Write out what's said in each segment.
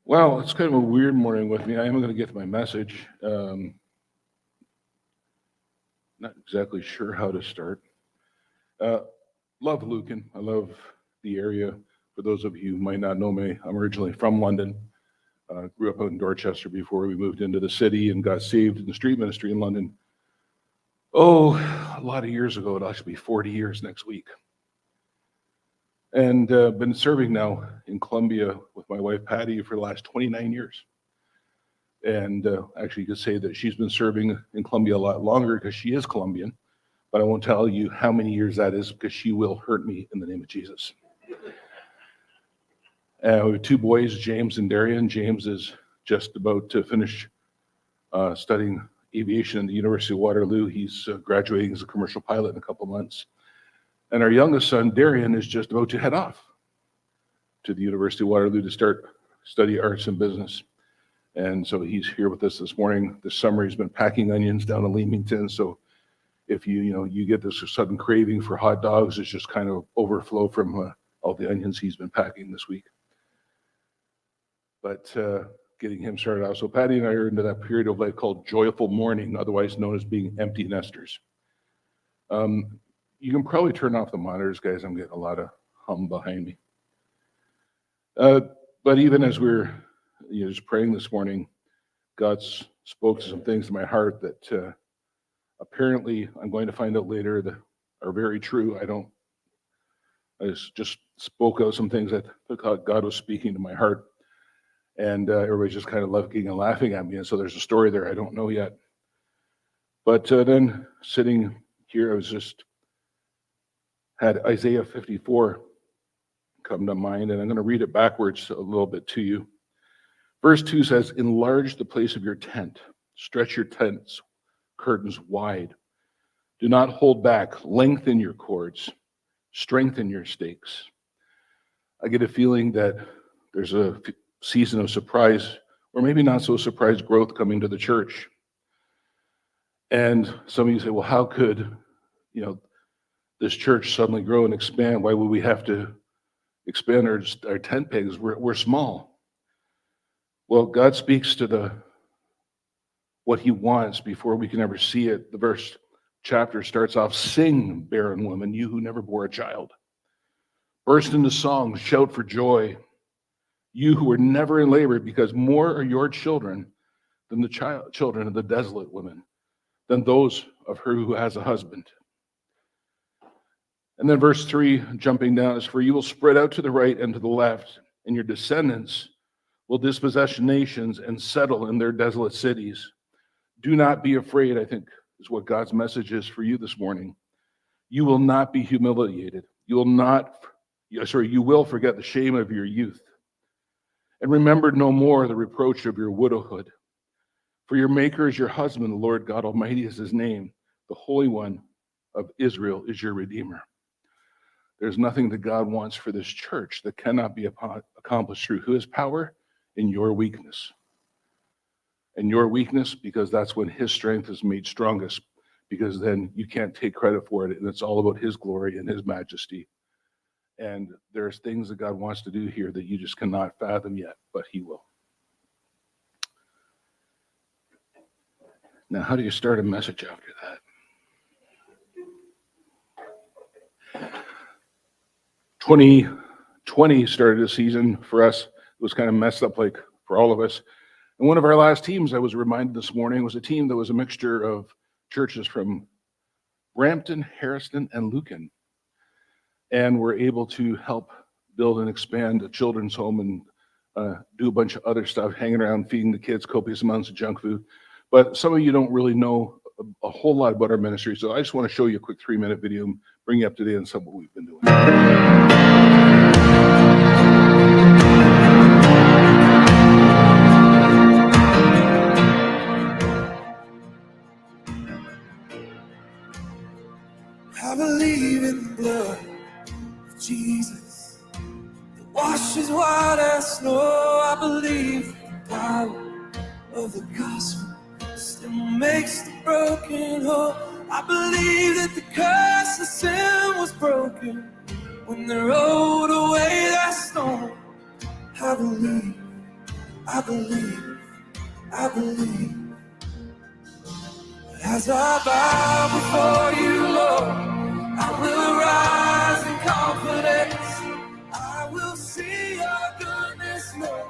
Well, it's kind of a weird morning with me. I am going to get to my message. Not exactly sure how to start. Uh, Love Lucan. I love the area. For those of you who might not know me, I'm originally from London. Grew up out in Dorchester before we moved into the city and got saved in the street ministry in London. Oh, a lot of years ago. It'll actually be 40 years next week. And been serving now in Colombia with my wife Patty for the last 29 years. And actually, you could say that she's been serving in Colombia a lot longer because she is Colombian. But I won't tell you how many years that is because she will hurt me in the name of Jesus. We have two boys, James and Darren. James is just about to finish studying aviation at the University of Waterloo. He's graduating as a commercial pilot in a couple months. And our youngest son, Darren, is just about to head off to the University of Waterloo to start study arts and business. And so he's here with us this morning. This summer he's been packing onions down in Leamington. So if you get this sudden craving for hot dogs, it's just kind of overflow from all the onions he's been packing this week. But getting him started out. So Patty and I are into that period of life called joyful mourning, otherwise known as being empty nesters. You can probably turn off the monitors, guys. I'm getting a lot of hum behind me. But even as we're just praying this morning, God spoke to some things in my heart that apparently I'm going to find out later that are very true. I just spoke out some things that God was speaking to my heart. And everybody's just kind of looking and laughing at me. And so there's a story there I don't know yet. But then sitting here, had Isaiah 54 come to mind, and I'm going to read it backwards a little bit to you. Verse 2 says, "Enlarge the place of your tent, stretch your tent's curtains wide. Do not hold back, lengthen your cords, strengthen your stakes." I get a feeling that there's a season of surprise, or maybe not so surprise growth coming to the church. And some of you say, well, how could, this church suddenly grow and expand? Why would we have to expand our tent pegs? We're small. Well, God speaks to what he wants before we can ever see it. The verse chapter starts off, "Sing, barren woman, you who never bore a child. Burst into song, shout for joy, you who were never in labor, because more are your children than the children of the desolate woman, than those of her who has a husband." And then verse 3, jumping down, is, "For you will spread out to the right and to the left, and your descendants will dispossess nations and settle in their desolate cities. Do not be afraid," I think is what God's message is for you this morning. "You will not be humiliated. You will forget the shame of your youth. And remember no more the reproach of your widowhood. For your Maker is your husband, the Lord God Almighty is his name. The Holy One of Israel is your Redeemer." There's nothing that God wants for this church that cannot be accomplished through his power in your weakness. And your weakness, because that's when his strength is made strongest, because then you can't take credit for it, and it's all about his glory and his majesty. And there's things that God wants to do here that you just cannot fathom yet, but he will. Now, how do you start a message after that? 2020 started a season for us. It was kind of messed up, like for all of us. And one of our last teams, I was reminded this morning, was a team that was a mixture of churches from Brampton, Harrison, and Lucan. And we're able to help build and expand a children's home and do a bunch of other stuff, hanging around, feeding the kids copious amounts of junk food. But some of you don't really know a whole lot about our ministry, so I just want to show you a quick 3-minute video and bring you up to date on some of what we've been doing. I believe in the blood of Jesus that washes white as snow. I believe in the power of the gospel still makes the broken whole. I believe that the curse of sin was broken when they rolled away that stone. I believe I believe, I believe. As I bow before you, Lord, I will rise in confidence. I will see your goodness, Lord,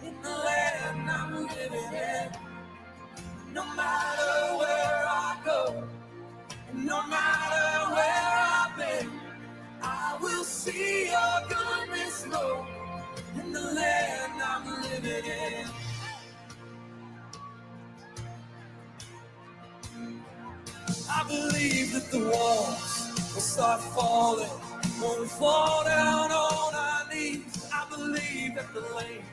in the land I'm living in. No matter where I go, no matter where I've been, I will see your goodness, Lord, in the land I'm living in. I believe that the walls will start falling, won't fall down on our knees. I believe that the lame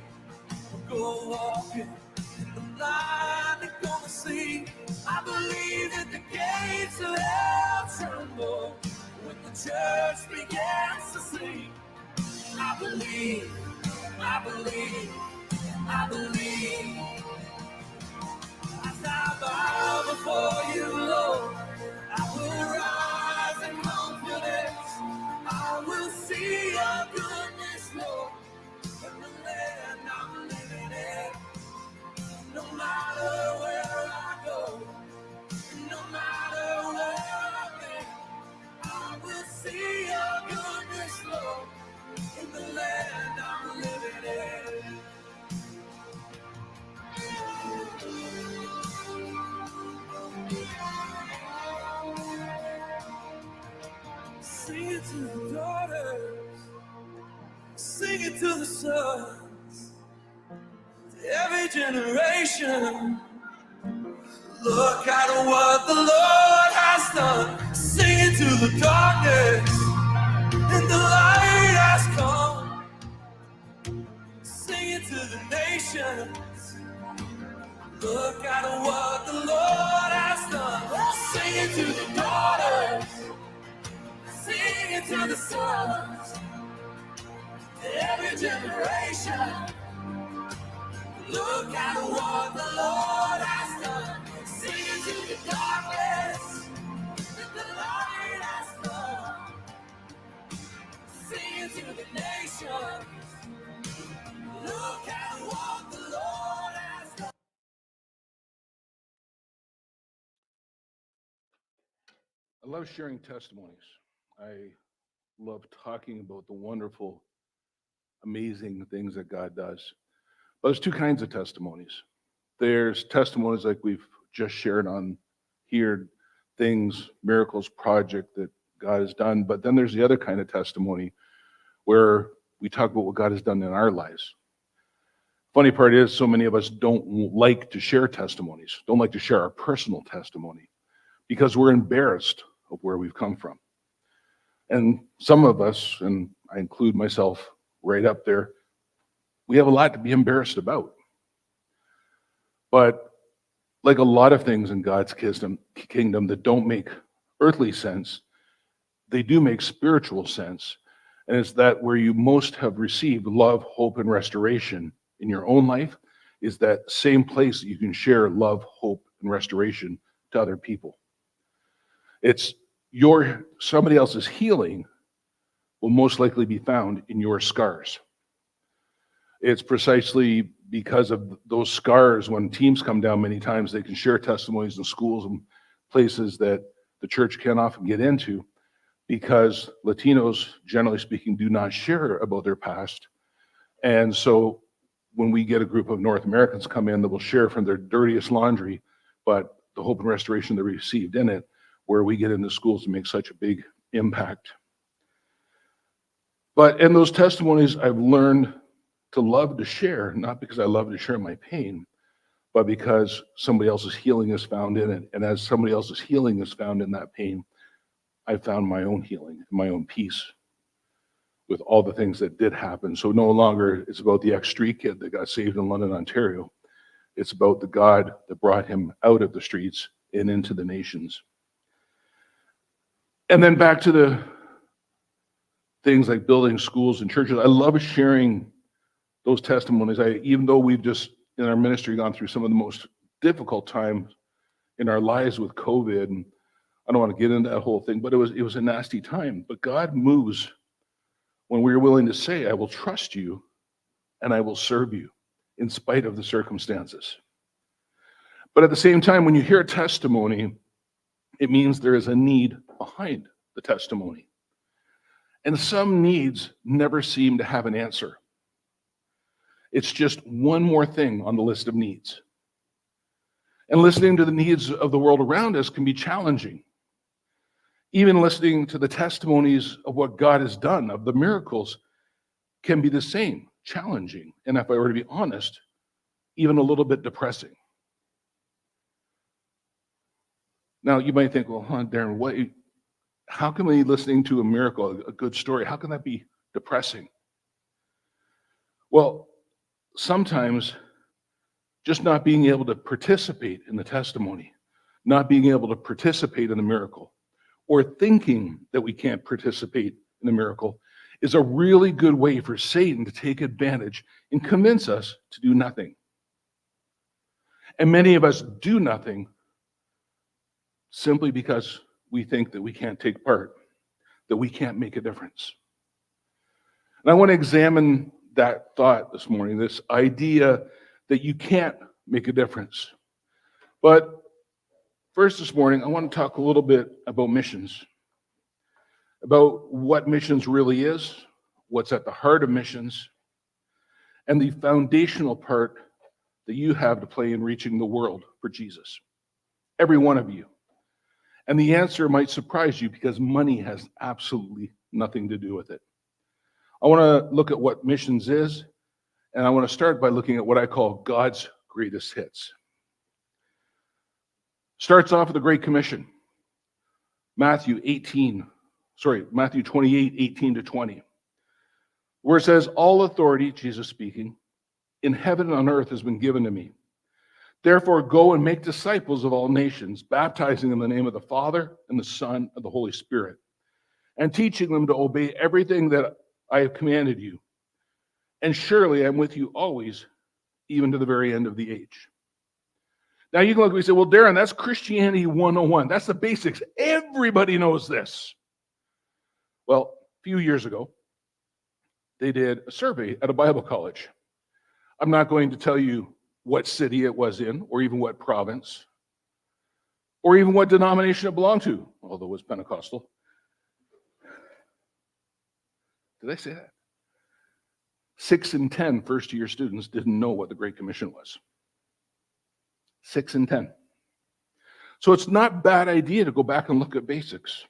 will go walking, and the blind are gonna see. I believe that the gates of hell tremble when the church begins to sing. I believe, I believe, I believe. As I bow before you, Lord, I will rise in confidence. I will see your goodness, Lord, in the land I'm living in. No matter where I go, no matter where I've been, I will see your goodness, Lord, in the land I'm living in. Sing it to the daughters, sing it to the sons, to every generation. Look at what the Lord has done. Sing it to the darkness, and the light has come. Sing it to the nations. Look at what the Lord has done. Sing it to the daughters, sing it to the sons, to every generation. Look at what the Lord has done. Sing it to the darkness, and the light has come. Sing it to the nations. Look at what the Lord has done. I love sharing testimonies. I love talking about the wonderful, amazing things that God does. But there's two kinds of testimonies. There's testimonies like we've just shared on here, things, miracles, project that God has done. But then there's the other kind of testimony where we talk about what God has done in our lives. Funny part is, so many of us don't like to share testimonies, don't like to share our personal testimony because we're embarrassed of where we've come from. And some of us, and I include myself right up there, we have a lot to be embarrassed about. But like a lot of things in God's kingdom that don't make earthly sense, they do make spiritual sense. And it's that where you most have received love, hope, and restoration in your own life is that same place that you can share love, hope, and restoration to other people. It's somebody else's healing will most likely be found in your scars. It's precisely because of those scars, when teams come down many times, they can share testimonies in schools and places that the church can't often get into, because Latinos, generally speaking, do not share about their past. And so when we get a group of North Americans come in that will share from their dirtiest laundry, but the hope and restoration they received in it, where we get into schools to make such a big impact. But in those testimonies, I've learned to love to share, not because I love to share my pain, but because somebody else's healing is found in it. And as somebody else's healing is found in that pain, I found my own healing, my own peace with all the things that did happen. So no longer it's about the ex-street kid that got saved in London, Ontario. It's about the God that brought him out of the streets and into the nations. And then back to the things like building schools and churches. I love sharing those testimonies. Even though we've just in our ministry gone through some of the most difficult times in our lives with COVID, and I don't want to get into that whole thing, but it was a nasty time. But God moves when we're willing to say, I will trust you and I will serve you. in spite of the circumstances. But at the same time, when you hear a testimony, it means there is a need behind the testimony. And some needs never seem to have an answer. It's just one more thing on the list of needs. And listening to the needs of the world around us can be challenging. Even listening to the testimonies of what God has done, of the miracles, can be the same, challenging. And if I were to be honest, even a little bit depressing. Now, you might think, well, Darren, how can we, listening to a miracle, a good story, how can that be depressing? Well, sometimes just not being able to participate in the testimony, not being able to participate in the miracle, or thinking that we can't participate in the miracle is a really good way for Satan to take advantage and convince us to do nothing. And many of us do nothing simply because we think that we can't take part, that we can't make a difference. And I want to examine that thought this morning, this idea that you can't make a difference. But first this morning, I want to talk a little bit about missions, about what missions really is, what's at the heart of missions, and the foundational part that you have to play in reaching the world for Jesus. Every one of you. And the answer might surprise you because money has absolutely nothing to do with it. I want to look at what missions is, and I want to start by looking at what I call God's greatest hits. Starts off with the Great Commission. Matthew 28, 18 to 20, where it says, all authority, Jesus speaking, in heaven and on earth has been given to me. Therefore, go and make disciples of all nations, baptizing them in the name of the Father and the Son and the Holy Spirit, and teaching them to obey everything that I have commanded you. And surely I'm with you always, even to the very end of the age. Now you can look and say, well, Darren, that's Christianity 101. That's the basics. Everybody knows this. Well, a few years ago, they did a survey at a Bible college. I'm not going to tell you what city it was in, or even what province, or even what denomination it belonged to, although it was Pentecostal. Did I say that? 6 in 10 first-year students didn't know what the Great Commission was. 6 in 10. So it's not a bad idea to go back and look at basics.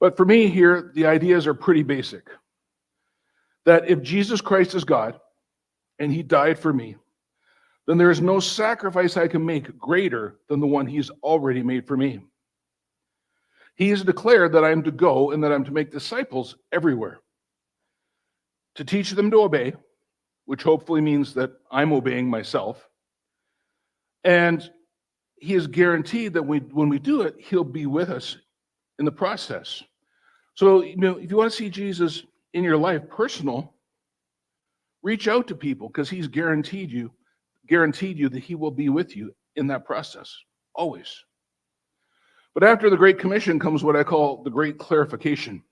But for me here, the ideas are pretty basic. That if Jesus Christ is God, and he died for me, then there is no sacrifice I can make greater than the one he's already made for me. He has declared that I am to go and that I'm to make disciples everywhere, to teach them to obey, which hopefully means that I'm obeying myself. And he has guaranteed that when we do it, he'll be with us in the process. So, if you want to see Jesus in your life, personal, reach out to people because he's guaranteed you that he will be with you in that process, always. But after the Great Commission comes what I call the Great Clarification.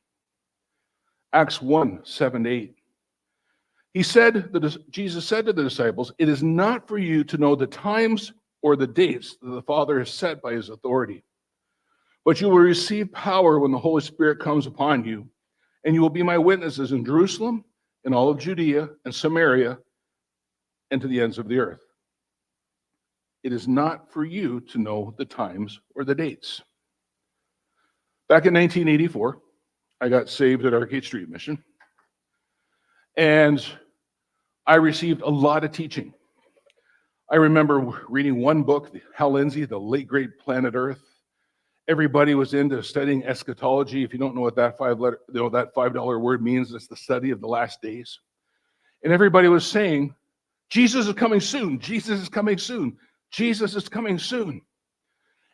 Acts 1, 7 to 8. Jesus said to the disciples, it is not for you to know the times or the dates that the Father has set by his authority, but you will receive power when the Holy Spirit comes upon you, and you will be my witnesses in Jerusalem, in all of Judea and Samaria, and to the ends of the earth. It is not for you to know the times or the dates. Back in 1984, I got saved at Arcade Street Mission, and I received a lot of teaching. I remember reading one book, Hal Lindsey, The Late Great Planet Earth. Everybody was into studying eschatology. If you don't know what that $5 word means, it's the study of the last days. And everybody was saying, Jesus is coming soon. Jesus is coming soon. Jesus is coming soon.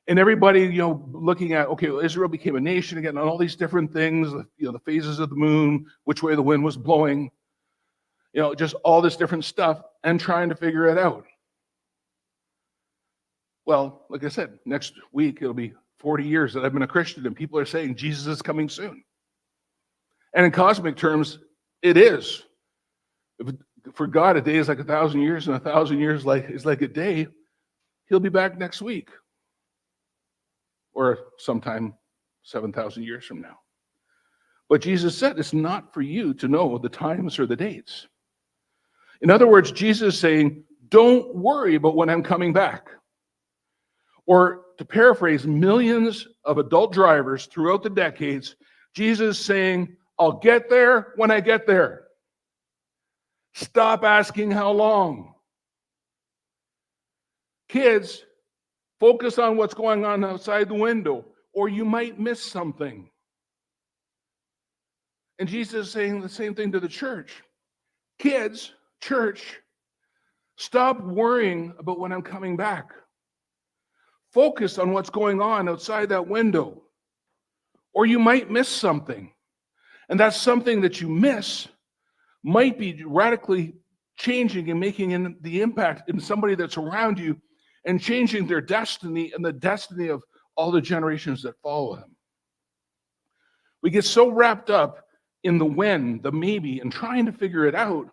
And everybody, looking at, okay, well, Israel became a nation again, and all these different things, the phases of the moon, which way the wind was blowing, just all this different stuff, and trying to figure it out. Well, like I said, next week it'll be 40 years that I've been a Christian, and people are saying Jesus is coming soon. And in cosmic terms, it is. If For God, a day is like 1,000 years, and 1,000 years is like a day. He'll be back next week or sometime 7,000 years from now. But Jesus said it's not for you to know the times or the dates. In other words, Jesus is saying, don't worry about when I'm coming back. Or to paraphrase millions of adult drivers throughout the decades, Jesus is saying, I'll get there when I get there. Stop asking how long. Kids, focus on what's going on outside the window, or you might miss something. And Jesus is saying the same thing to the church. Kids, church, stop worrying about when I'm coming back. Focus on what's going on outside that window, or you might miss something. And that's something that you miss might be radically changing and making the impact in somebody that's around you and changing their destiny and the destiny of all the generations that follow them. We get so wrapped up in the when, the maybe, and trying to figure it out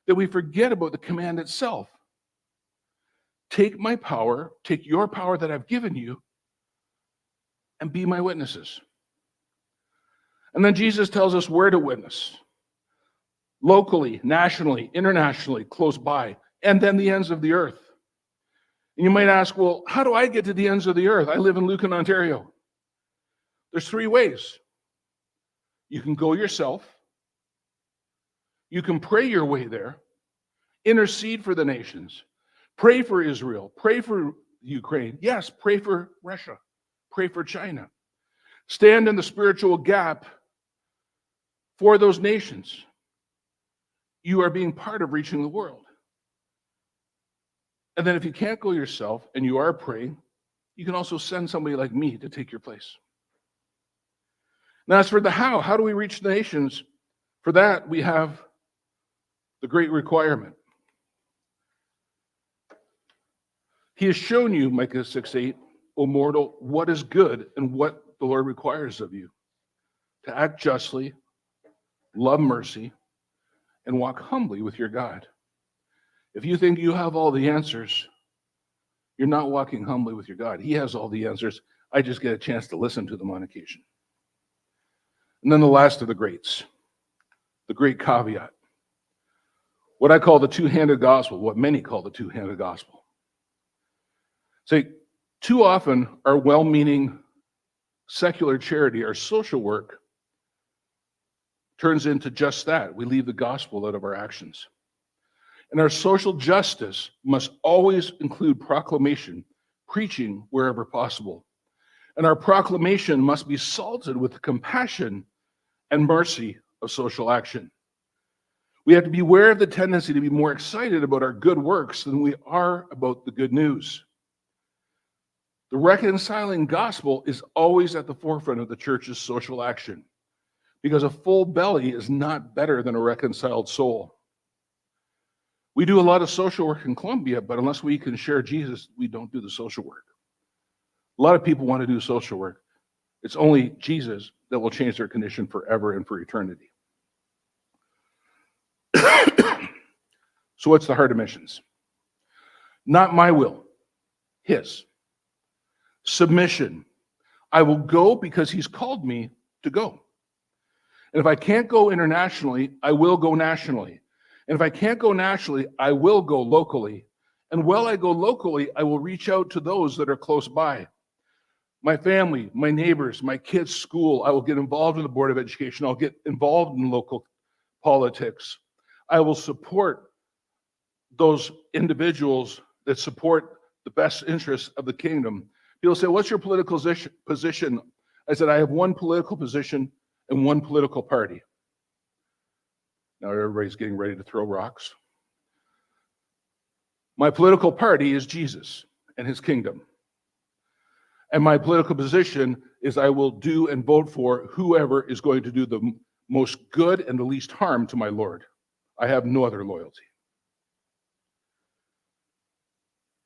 that we forget about the command itself. Take my power, take your power that I've given you, and be my witnesses. And then Jesus tells us where to witness. Locally, nationally, internationally, close by, and then the ends of the earth. And you might ask, well, how do I get to the ends of the earth? I live in Lucan, Ontario. There's 3 ways. You can go yourself. You can pray your way there. Intercede for the nations. Pray for Israel. Pray for Ukraine. Yes, pray for Russia. Pray for China. Stand in the spiritual gap for those nations. You are being part of reaching the world. And then if you can't go yourself and you are praying, you can also send somebody like me to take your place. Now, as for the how do we reach the nations? For that, we have the great requirement. He has shown you, Micah 6:8, O mortal, what is good and what the Lord requires of you. To act justly, love mercy, and walk humbly with your God. If you think you have all the answers, you're not walking humbly with your God. He has all the answers. I just get a chance to listen to them on occasion. And then the last of the greats, the great caveat. What I call the two-handed gospel, what many call the two-handed gospel. See, too often our well-meaning secular charity, our social work, turns into just that. We leave the gospel out of our actions. And our social justice must always include proclamation, preaching wherever possible. And our proclamation must be salted with the compassion and mercy of social action. We have to be aware of the tendency to be more excited about our good works than we are about the good news. The reconciling gospel is always at the forefront of the church's social action, because a full belly is not better than a reconciled soul. We do a lot of social work in Columbia, but unless we can share Jesus, we don't do the social work. A lot of people want to do social work. It's only Jesus that will change their condition forever and for eternity. So what's the heart of missions? Not my will, his. Submission. I will go because he's called me to go. And if I can't go internationally, I will go nationally. And if I can't go nationally, I will go locally. And while I go locally, I will reach out to those that are close by. My family, my neighbors, my kids' school. I will get involved in the Board of Education. I'll get involved in local politics. I will support those individuals that support the best interests of the kingdom. People say, what's your political position? I said, I have one political position and one political party. Now everybody's getting ready to throw rocks. My political party is Jesus and his kingdom. And my political position is I will do and vote for whoever is going to do the most good and the least harm to my Lord. I have no other loyalty.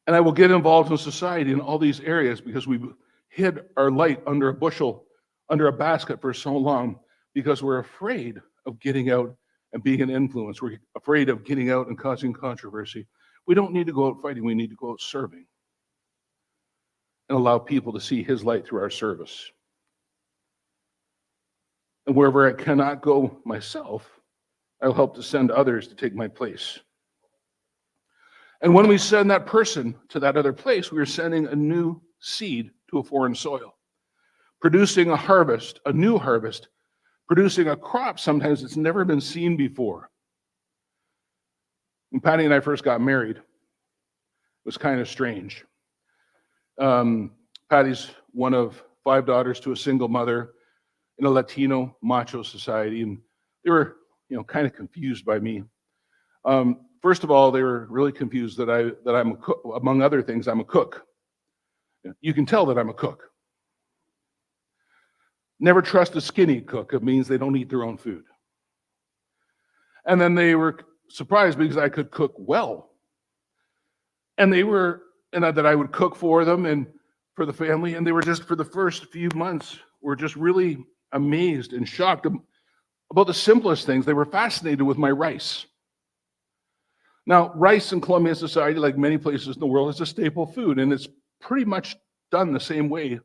And I will get involved in society in all these areas because we've hid our light under a bushel, under a basket for so long, because we're afraid of getting out and being an influence. We're afraid of getting out and causing controversy. We don't need to go out fighting. We need to go out serving and allow people to see his light through our service. And wherever I cannot go myself, I'll help to send others to take my place. And when we send that person to that other place, we are sending a new seed to a foreign soil, producing a harvest, a new harvest, producing a crop sometimes it's never been seen before. When Patty and I first got married, it was kind of strange. Patty's one of 5 daughters to a single mother in a Latino macho society, and they were, kind of confused by me. First of all, they were really confused that I'm a cook. Among other things, I'm a cook. You can tell that I'm a cook. Never trust a skinny cook. It means they don't eat their own food. And then they were surprised because I could cook well. And that I would cook for them and for the family. And they were just, for the first few months, were just really amazed and shocked about the simplest things. They were fascinated with my rice. Now, rice in Colombian society, like many places in the world, is a staple food, and it's pretty much done the same way,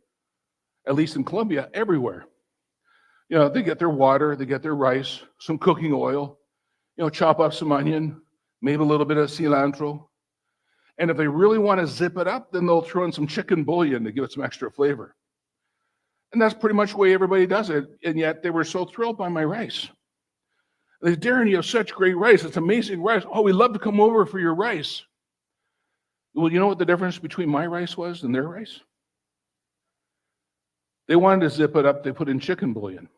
at least in Colombia, everywhere. They get their water, they get their rice, some cooking oil, chop up some onion, maybe a little bit of cilantro. And if they really want to zip it up, then they'll throw in some chicken bouillon to give it some extra flavor. And that's pretty much the way everybody does it. And yet they were so thrilled by my rice. They said, Darren, you have such great rice. It's amazing rice. Oh, we'd love to come over for your rice. Well, you know what the difference between my rice was and their rice? They wanted to zip it up. They put in chicken bouillon.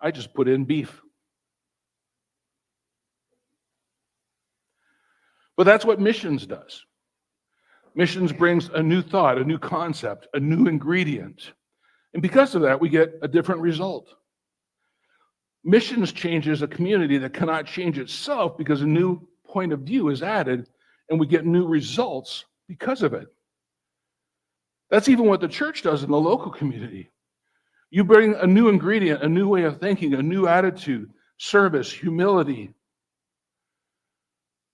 I just put in beef. But that's what missions does. Missions brings a new thought, a new concept, a new ingredient. And because of that, we get a different result. Missions changes a community that cannot change itself because a new point of view is added, and we get new results because of it. That's even what the church does in the local community. You bring a new ingredient, a new way of thinking, a new attitude, service, humility.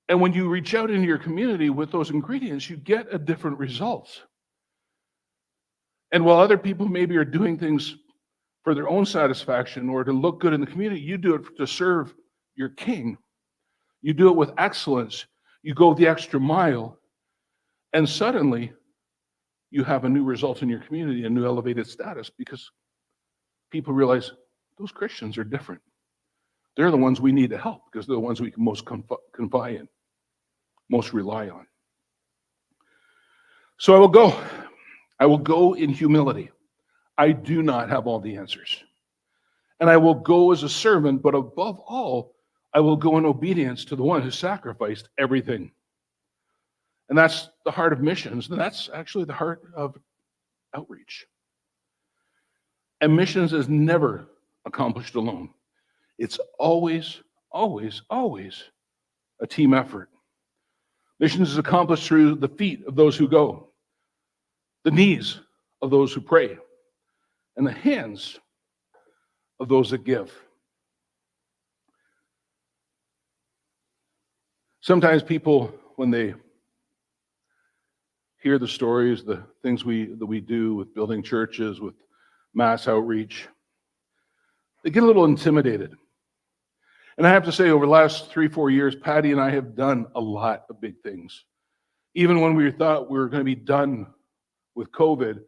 And when you reach out into your community with those ingredients, you get a different result. And while other people maybe are doing things for their own satisfaction or to look good in the community, you do it to serve your king. You do it with excellence. You go the extra mile. And suddenly, you have a new result in your community, a new elevated status, because people realize those Christians are different. They're the ones we need to help because they're the ones we can most confide in, most rely on. So I will go. I will go in humility. I do not have all the answers. And I will go as a servant, but above all, I will go in obedience to the one who sacrificed everything. And that's the heart of missions. And that's actually the heart of outreach. And missions is never accomplished alone. It's always, always, always a team effort. Missions is accomplished through the feet of those who go, the knees of those who pray, and the hands of those that give. Sometimes people, when they hear the stories, the things that we do with building churches, with mass outreach, they get a little intimidated. And I have to say, over the last 3-4 years, Patty and I have done a lot of big things. Even when we thought we were going to be done with COVID,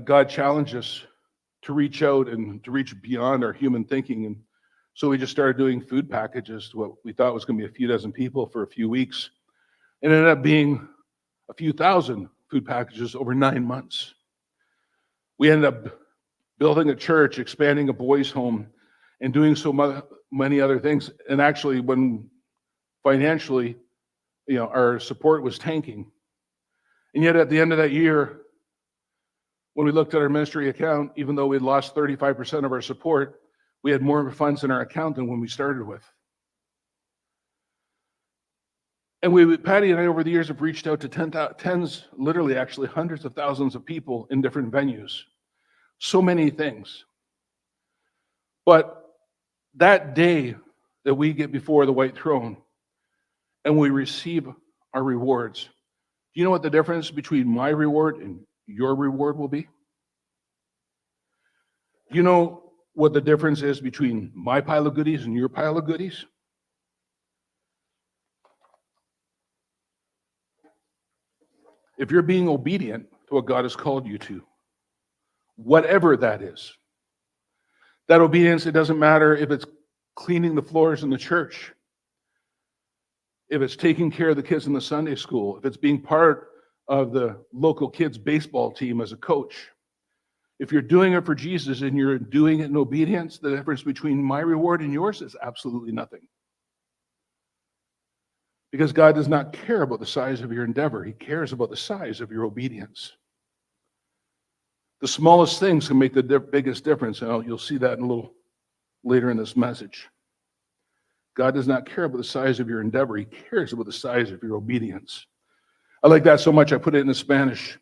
God challenged us to reach out and to reach beyond our human thinking. And so we just started doing food packages to what we thought was going to be a few dozen people for a few weeks. It ended up being a few thousand food packages over 9 months. We ended up building a church, expanding a boys' home, and doing so many other things. And actually, when financially, our support was tanking. And yet at the end of that year, when we looked at our ministry account, even though we had lost 35% of our support, we had more funds in our account than when we started with. And Patty and I, over the years, have reached out to tens, literally actually hundreds of thousands of people in different venues. So many things. But that day that we get before the white throne and we receive our rewards, do you know what the difference between my reward and your reward will be? Do you know what the difference is between my pile of goodies and your pile of goodies? If you're being obedient to what God has called you to, whatever that is, that obedience, it doesn't matter if it's cleaning the floors in the church, if it's taking care of the kids in the Sunday school, if it's being part of the local kids' baseball team as a coach. If you're doing it for Jesus and you're doing it in obedience, the difference between my reward and yours is absolutely nothing. Because God does not care about the size of your endeavor. He cares about the size of your obedience. The smallest things can make the biggest difference, and you'll see that in a little later in this message. God does not care about the size of your endeavor. He cares about the size of your obedience. I like that so much, I put it in Spanish.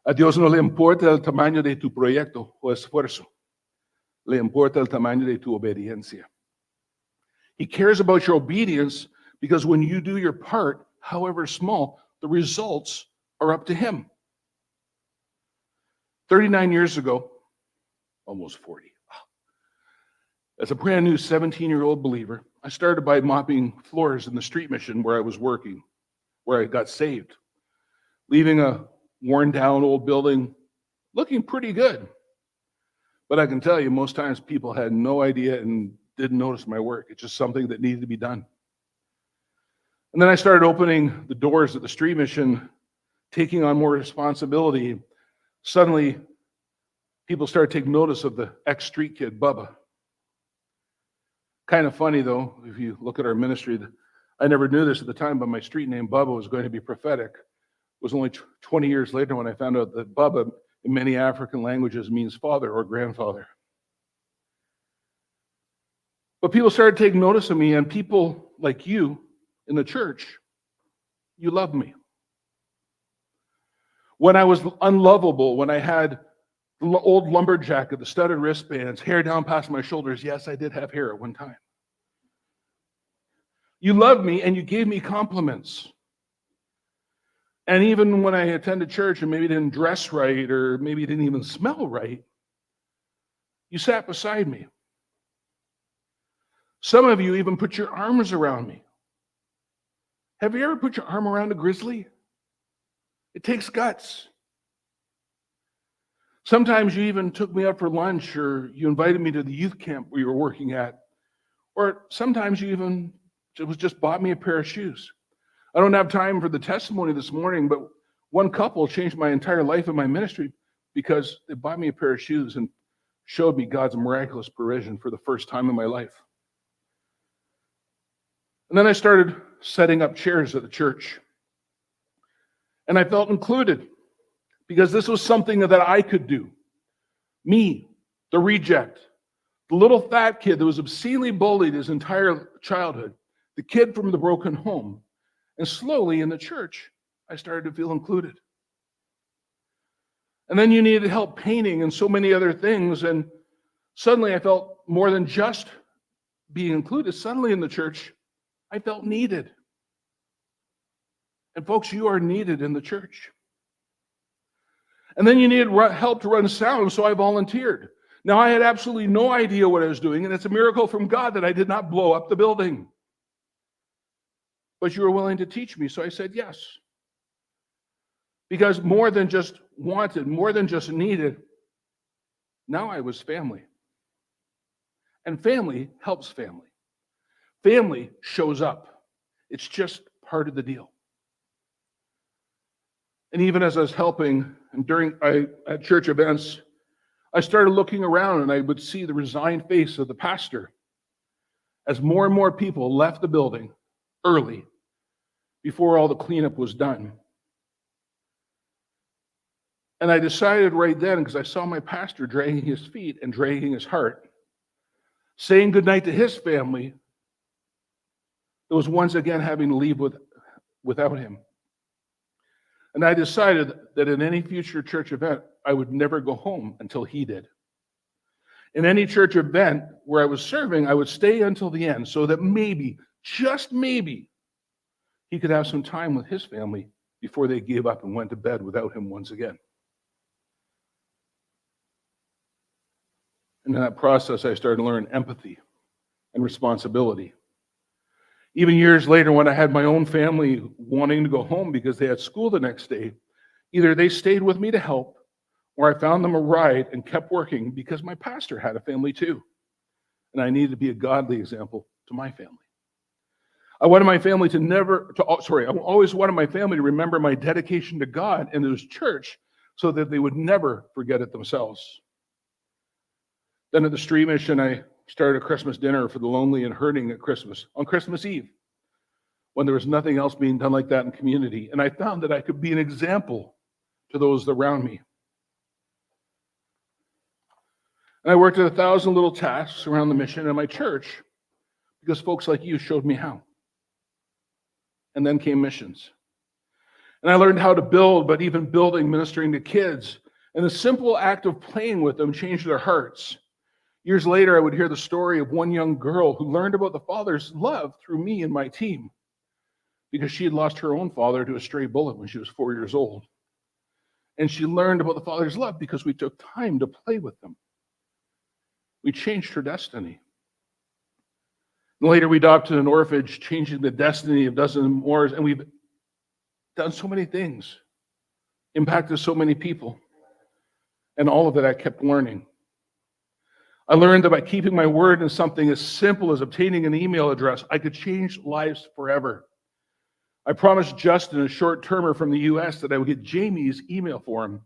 A Dios no le importa el tamaño de tu proyecto o esfuerzo. Le importa el tamaño de tu obediencia. He cares about your obedience because when you do your part, however small, the results are up to him. 39 years ago, almost 40, as a brand new 17-year-old believer, I started by mopping floors in the street mission where I was working, where I got saved, leaving a worn down old building looking pretty good. But I can tell you, most times people had no idea and didn't notice my work. It's just something that needed to be done. And then I started opening the doors at the street mission, taking on more responsibility. Suddenly, people started taking notice of the ex-street kid, Bubba. Kind of funny, though, if you look at our ministry, I never knew this at the time, but my street name, Bubba, was going to be prophetic. It was only 20 years later when I found out that Bubba, in many African languages, means father or grandfather. But people started taking notice of me, and people like you in the church, you loved me. When I was unlovable, when I had the old lumberjack with the studded wristbands, hair down past my shoulders, yes, I did have hair at one time. You loved me and you gave me compliments. And even when I attended church and maybe didn't dress right or maybe didn't even smell right, you sat beside me. Some of you even put your arms around me. Have you ever put your arm around a grizzly? It takes guts. Sometimes you even took me out for lunch, or you invited me to the youth camp we were working at. Or sometimes you even just bought me a pair of shoes. I don't have time for the testimony this morning, but one couple changed my entire life and my ministry because they bought me a pair of shoes and showed me God's miraculous provision for the first time in my life. And then I started setting up chairs at the church. And I felt included because this was something that I could do. Me, the reject, the little fat kid that was obscenely bullied his entire childhood, the kid from the broken home. And slowly in the church, I started to feel included. And then you needed help painting and so many other things. And suddenly I felt more than just being included. Suddenly in the church, I felt needed. And folks, you are needed in the church. And then you needed help to run sound, so I volunteered. Now, I had absolutely no idea what I was doing, and it's a miracle from God that I did not blow up the building. But you were willing to teach me, so I said yes. Because more than just wanted, more than just needed, now I was family. And family helps family. Family shows up. It's just part of the deal. And even as I was helping, and at church events, I started looking around and I would see the resigned face of the pastor as more and more people left the building early before all the cleanup was done. And I decided right then, because I saw my pastor dragging his feet and dragging his heart, saying goodnight to his family, that was once again having to leave without him. And I decided that in any future church event, I would never go home until he did. In any church event where I was serving, I would stay until the end so that maybe, just maybe, he could have some time with his family before they gave up and went to bed without him once again. And in that process, I started to learn empathy and responsibility. Even years later, when I had my own family wanting to go home because they had school the next day, either they stayed with me to help, or I found them a ride and kept working because my pastor had a family too. And I needed to be a godly example to my family. I always wanted my family to remember my dedication to God and to his church so that they would never forget it themselves. Then at the street mission, I started a Christmas dinner for the lonely and hurting at Christmas, on Christmas Eve, when there was nothing else being done like that in community. And I found that I could be an example to those around me. And I worked at 1,000 little tasks around the mission in my church because folks like you showed me how. And then came missions. And I learned how to build, but even building, ministering to kids. And the simple act of playing with them changed their hearts. Years later, I would hear the story of one young girl who learned about the Father's love through me and my team because she had lost her own father to a stray bullet when she was 4 years old. And she learned about the Father's love because we took time to play with them. We changed her destiny. And later, we adopted an orphanage, changing the destiny of dozens more, and we've done so many things, impacted so many people. And all of it, I kept learning. I learned that by keeping my word in something as simple as obtaining an email address, I could change lives forever. I promised Justin, a short-termer from the U.S., that I would get Jamie's email for him.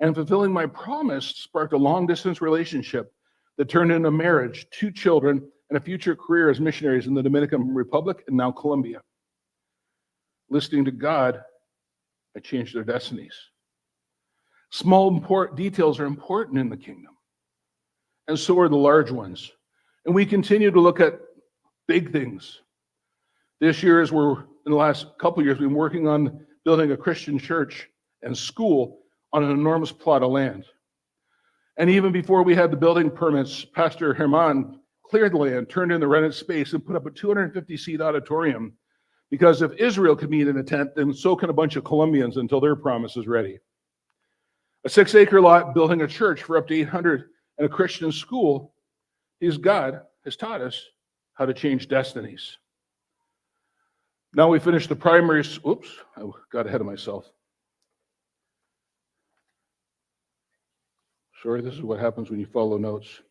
And fulfilling my promise sparked a long-distance relationship that turned into marriage, 2 children, and a future career as missionaries in the Dominican Republic and now Colombia. Listening to God, I changed their destinies. Small details are important in the kingdom, and so are the large ones. And we continue to look at big things. This year, in the last couple of years, we've been working on building a Christian church and school on an enormous plot of land. And even before we had the building permits, Pastor Herman cleared the land, turned in the rented space, and put up a 250-seat auditorium. Because if Israel could meet in a tent, then so can a bunch of Colombians until their promise is ready. A 6-acre lot building a church for up to 800 and a Christian school, because God has taught us how to change destinies. Now we finished the primary. Oops, I got ahead of myself. Sorry, this is what happens when you follow notes,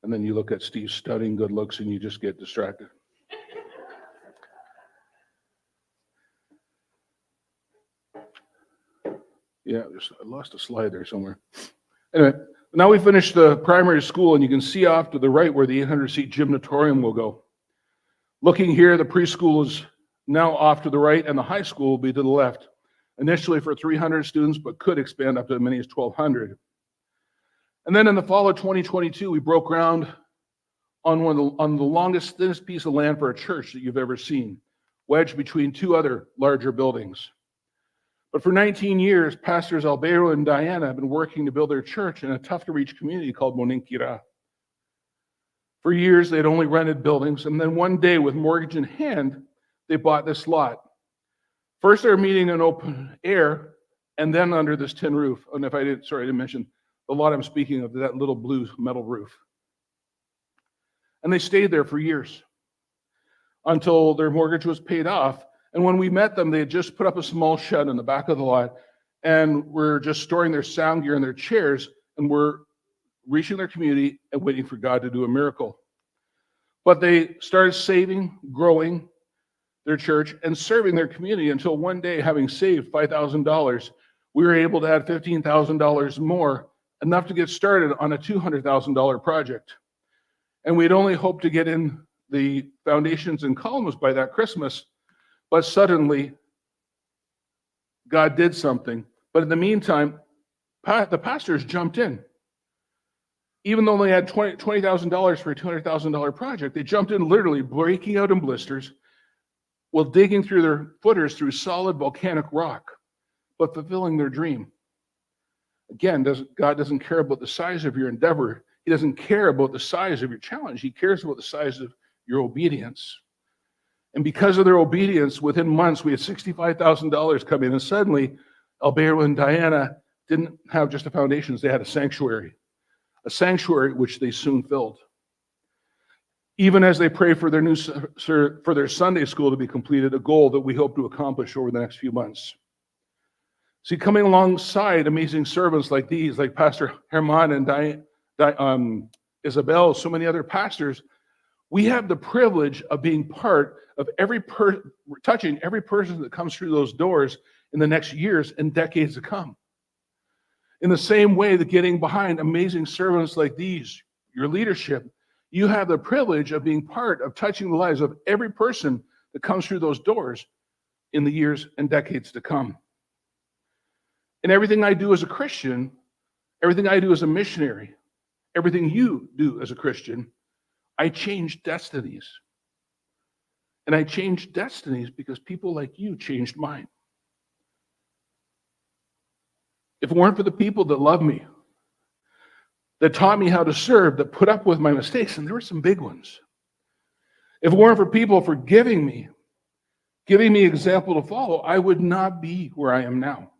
and then you look at Steve's stunning good looks and you just get distracted. Yeah, I lost a slide there somewhere. Anyway, now we finished the primary school, and you can see off to the right where the 800-seat gymnatorium will go. Looking here, the preschool is now off to the right, and the high school will be to the left. Initially for 300 students, but could expand up to as many as 1,200. And then in the fall of 2022, we broke ground on the longest, thinnest piece of land for a church that you've ever seen, wedged between 2 other larger buildings. But for 19 years, Pastors Albeiro and Diana have been working to build their church in a tough-to-reach community called Moninquira. For years, they'd only rented buildings, and then one day, with mortgage in hand, they bought this lot. First, they were meeting in open air, and then under this tin roof. And I didn't mention the lot I'm speaking of, that little blue metal roof. And they stayed there for years until their mortgage was paid off. And when we met them, they had just put up a small shed in the back of the lot and were just storing their sound gear and their chairs, and were reaching their community and waiting for God to do a miracle. But they started saving, growing their church, and serving their community until one day, having saved $5,000, we were able to add $15,000 more, enough to get started on a $200,000 project. And we'd only hoped to get in the foundations and columns by that Christmas, but suddenly God did something. But in the meantime, the pastors jumped in. Even though they had $20,000 for a $200,000 project, they jumped in, literally breaking out in blisters while digging through their footers through solid volcanic rock, but fulfilling their dream. Again, God doesn't care about the size of your endeavor. He doesn't care about the size of your challenge. He cares about the size of your obedience. And because of their obedience, within months, we had $65,000 come in. And suddenly, Alberto and Diana didn't have just a foundations, they had a sanctuary which they soon filled. Even as they pray for their Sunday school to be completed, a goal that we hope to accomplish over the next few months. See, coming alongside amazing servants like these, like Pastor Herman and Isabel, so many other pastors, we have the privilege of being part of touching every person that comes through those doors in the next years and decades to come. In the same way that getting behind amazing servants like these, your leadership, you have the privilege of being part of touching the lives of every person that comes through those doors in the years and decades to come. And everything I do as a Christian, everything I do as a missionary, everything you do as a Christian, I change destinies. And I changed destinies because people like you changed mine. If it weren't for the people that love me, that taught me how to serve, that put up with my mistakes, and there were some big ones. If it weren't for people forgiving me, giving me example to follow, I would not be where I am now.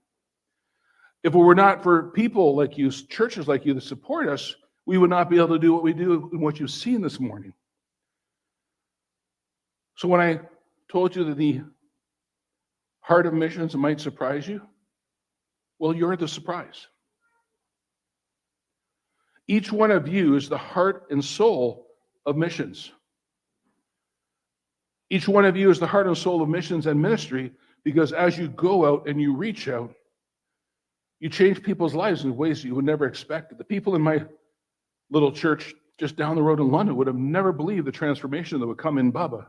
If it were not for people like you, churches like you that support us, we would not be able to do what we do and what you've seen this morning. So when I told you that the heart of missions might surprise you, well, you're the surprise. Each one of you is the heart and soul of missions. Each one of you is the heart and soul of missions and ministry, because as you go out and you reach out, you change people's lives in ways you would never expect. The people in my little church just down the road in London would have never believed the transformation that would come in Bubba.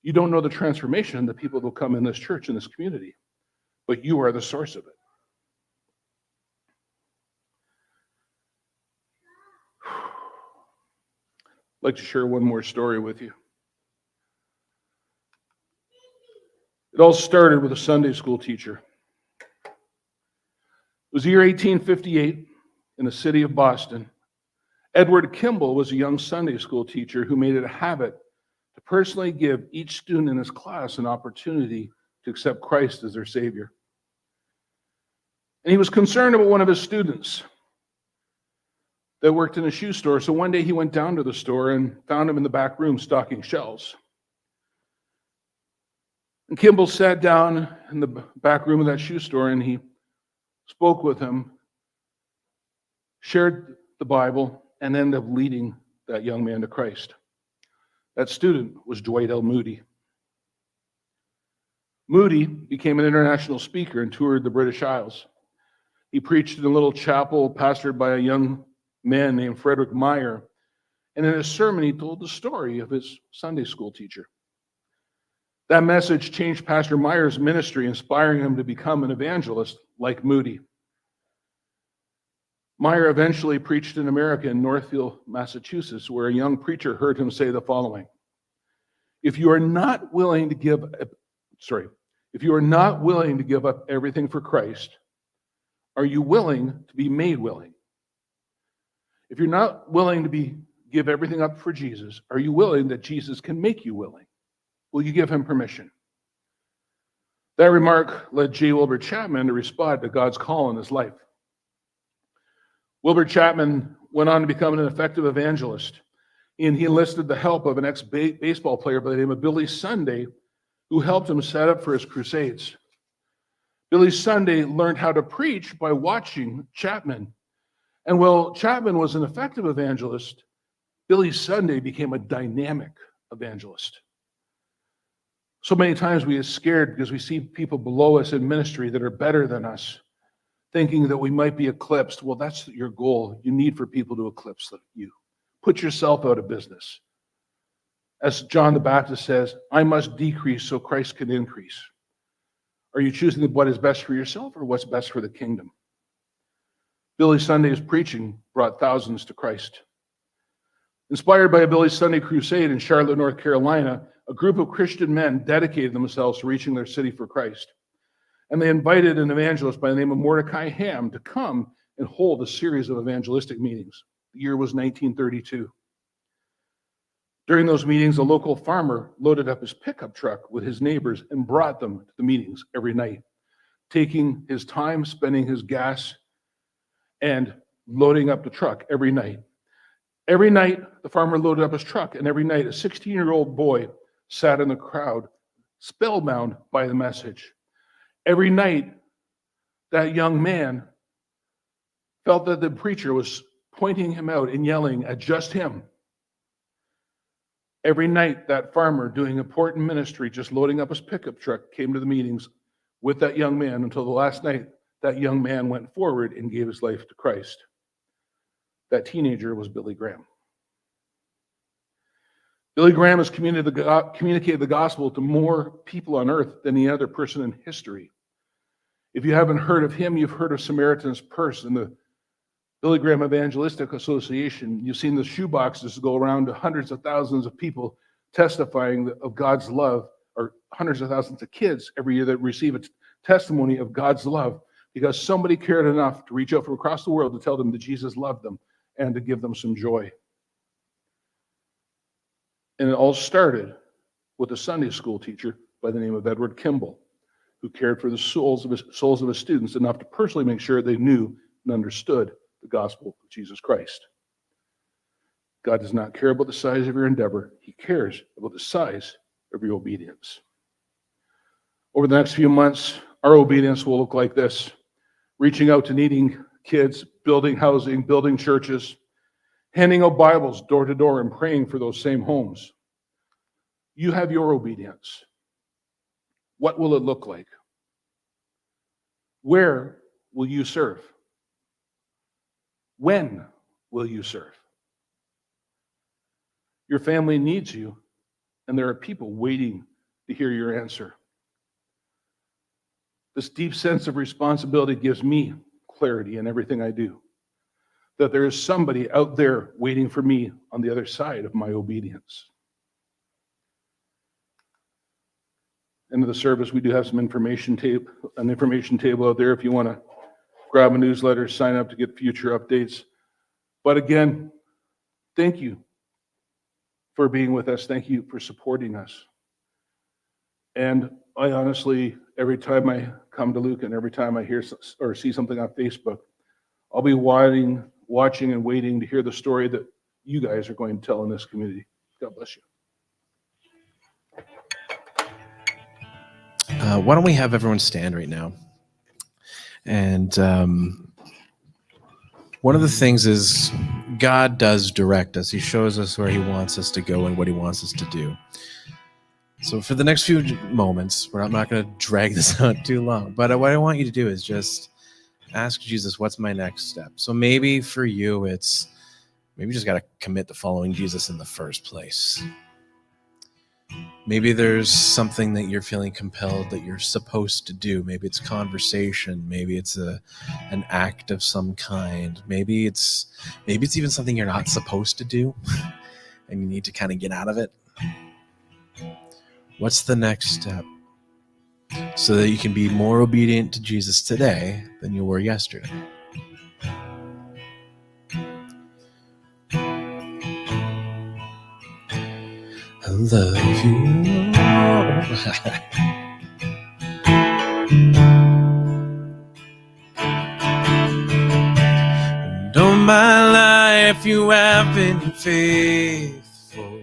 You don't know the transformation that people will come in this church, in this community, but you are the source of it. I'd like to share one more story with you. It all started with a Sunday school teacher. It was the year 1858 in the city of Boston. Edward Kimball was a young Sunday school teacher who made it a habit to personally give each student in his class an opportunity to accept Christ as their Savior. And he was concerned about one of his students that worked in a shoe store. So one day he went down to the store and found him in the back room stocking shelves. And Kimball sat down in the back room of that shoe store and he spoke with him, shared the Bible, and ended up leading that young man to Christ. That student was Dwight L. Moody. Moody became an international speaker and toured the British Isles. He preached in a little chapel pastored by a young man named Frederick Meyer, and in his sermon he told the story of his Sunday school teacher. That message changed Pastor Meyer's ministry, inspiring him to become an evangelist like Moody. Meyer eventually preached in America in Northfield, Massachusetts, where a young preacher heard him say the following: If you are not willing to give up everything for Christ, are you willing to be made willing? If you're not willing to give everything up for Jesus, are you willing that Jesus can make you willing? Will you give him permission? That remark led J. Wilbur Chapman to respond to God's call in his life. Wilbur Chapman went on to become an effective evangelist, and he enlisted the help of an ex-baseball player by the name of Billy Sunday, who helped him set up for his crusades. Billy Sunday learned how to preach by watching Chapman. And while Chapman was an effective evangelist, Billy Sunday became a dynamic evangelist. So many times we get scared because we see people below us in ministry that are better than us, thinking that we might be eclipsed. Well, that's your goal. You need for people to eclipse you. Put yourself out of business. As John the Baptist says, I must decrease so Christ can increase. Are you choosing what is best for yourself or what's best for the kingdom? Billy Sunday's preaching brought thousands to Christ. Inspired by a Billy Sunday crusade in Charlotte, North Carolina, a group of Christian men dedicated themselves to reaching their city for Christ. And they invited an evangelist by the name of Mordecai Ham to come and hold a series of evangelistic meetings. The year was 1932. During those meetings, a local farmer loaded up his pickup truck with his neighbors and brought them to the meetings every night, taking his time, spending his gas, and loading up the truck every night. Every night, the farmer loaded up his truck, and every night, a 16-year-old boy sat in the crowd, spellbound by the message. Every night, that young man felt that the preacher was pointing him out and yelling at just him. Every night, that farmer doing important ministry, just loading up his pickup truck, came to the meetings with that young man until the last night that young man went forward and gave his life to Christ. That teenager was Billy Graham. Billy Graham has communicated the gospel to more people on earth than any other person in history. If you haven't heard of him, you've heard of Samaritan's Purse and the Billy Graham Evangelistic Association. You've seen the shoeboxes go around to hundreds of thousands of people testifying of God's love, or hundreds of thousands of kids every year that receive a testimony of God's love because somebody cared enough to reach out from across the world to tell them that Jesus loved them and to give them some joy. And it all started with a Sunday school teacher by the name of Edward Kimball, who cared for the souls of his students enough to personally make sure they knew and understood the gospel of Jesus Christ. God does not care about the size of your endeavor. He cares about the size of your obedience. Over the next few months, our obedience will look like this: reaching out to needing kids, building housing, building churches, handing out Bibles door to door and praying for those same homes. You have your obedience. What will it look like? Where will you serve? When will you serve? Your family needs you, and there are people waiting to hear your answer. This deep sense of responsibility gives me clarity in everything I do, that there is somebody out there waiting for me on the other side of my obedience. End of the service, we do have some information table out there if you want to grab a newsletter, sign up to get future updates. But again, thank you for being with us. Thank you for supporting us. And I honestly, every time I come to Luke and every time I hear or see something on Facebook, I'll be watching and waiting to hear the story that you guys are going to tell in this community. God bless you. Why don't we have everyone stand right now? And one of the things is God does direct us. He shows us where he wants us to go and what he wants us to do. So for the next few moments, I'm not going to drag this out too long, but what I want you to do is just ask Jesus, what's my next step? So maybe for you, it's maybe you just got to commit to following Jesus in the first place. Maybe there's something that you're feeling compelled that you're supposed to do. Maybe it's conversation. Maybe it's an act of some kind. Maybe it's even something you're not supposed to do and you need to kind of get out of it. What's the next step so that you can be more obedient to Jesus today than you were yesterday? I love you. And all my life you have been faithful.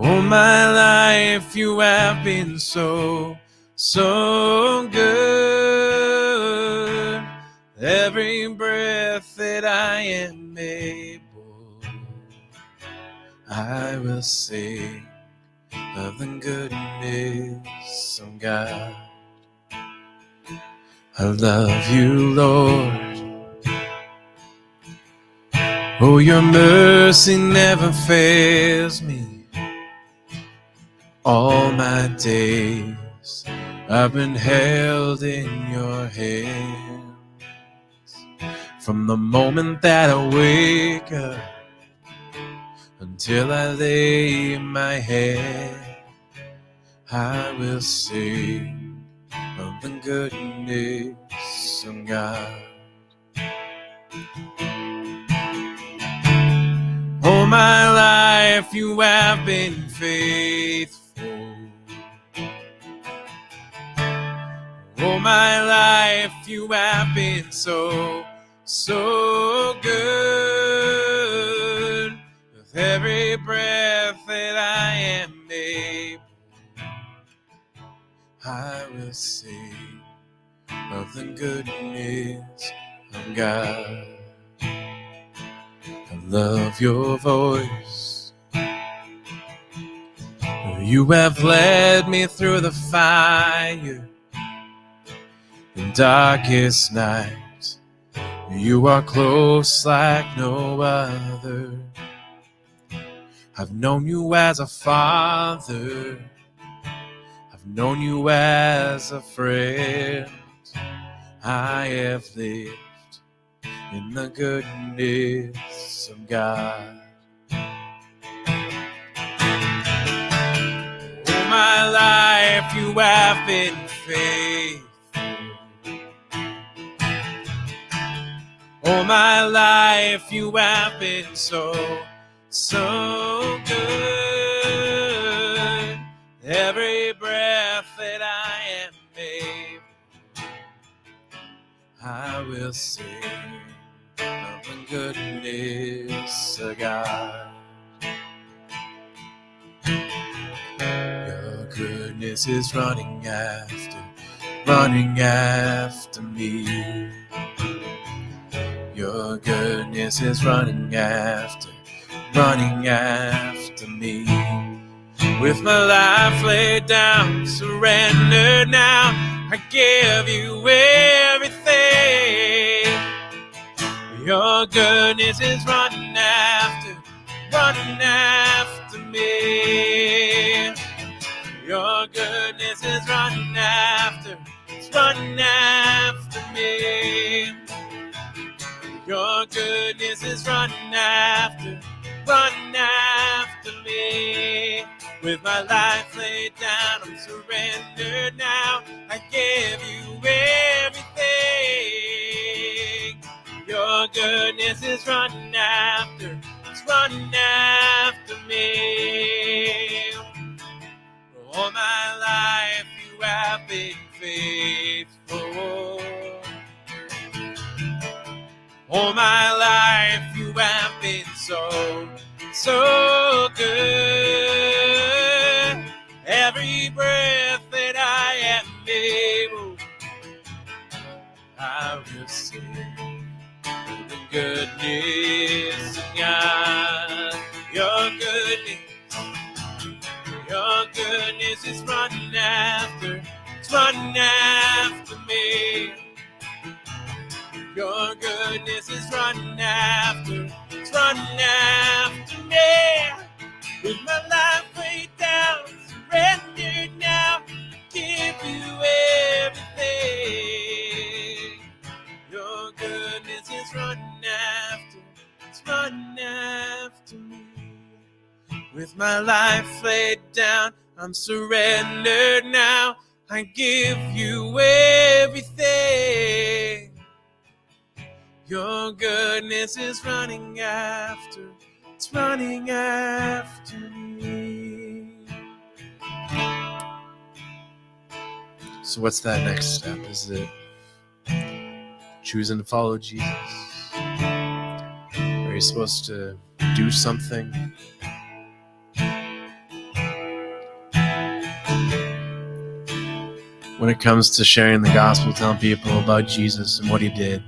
All my life you have been so good. Every breath that I am able, I will sing of the goodness of God. I love you, Lord. Oh, your mercy never fails me. All my days I've been held in your hands. From the moment that I wake up until I lay my head, I will sing of the goodness of God. All my life you have been faithful. All my life you have been so, so good. With every breath that I am able, I will sing of the goodness of God. I love your voice. You have led me through the fire in darkest night. You are close like no other. I've known you as a father. I've known you as a friend. I have lived in the goodness of God. All my life you have been faithful. All my life you have been so, so good. Every breath that I am able, I will sing of the goodness of God. Your goodness is running after me. Your goodness is running after me. With my life laid down, surrendered now, I give you everything. Your goodness is running after me. Your goodness is running after me. Your goodness is running after me. With my life laid down, I'm surrendered now. I give you everything. Your goodness is running after me. All my life you have been faithful. All my life you have been so, so good. Every breath that I am able, I will sing of the goodness of God. Your goodness is running after me. Your goodness is running after me. With my life laid down, surrendered now, give you everything. Your goodness is running after me. With my life laid down, I'm surrendered now, I give you everything. Your goodness is running after me. So what's that next step? Is it choosing to follow Jesus? Are you supposed to do something? When it comes to sharing the gospel, telling people about Jesus and what he did,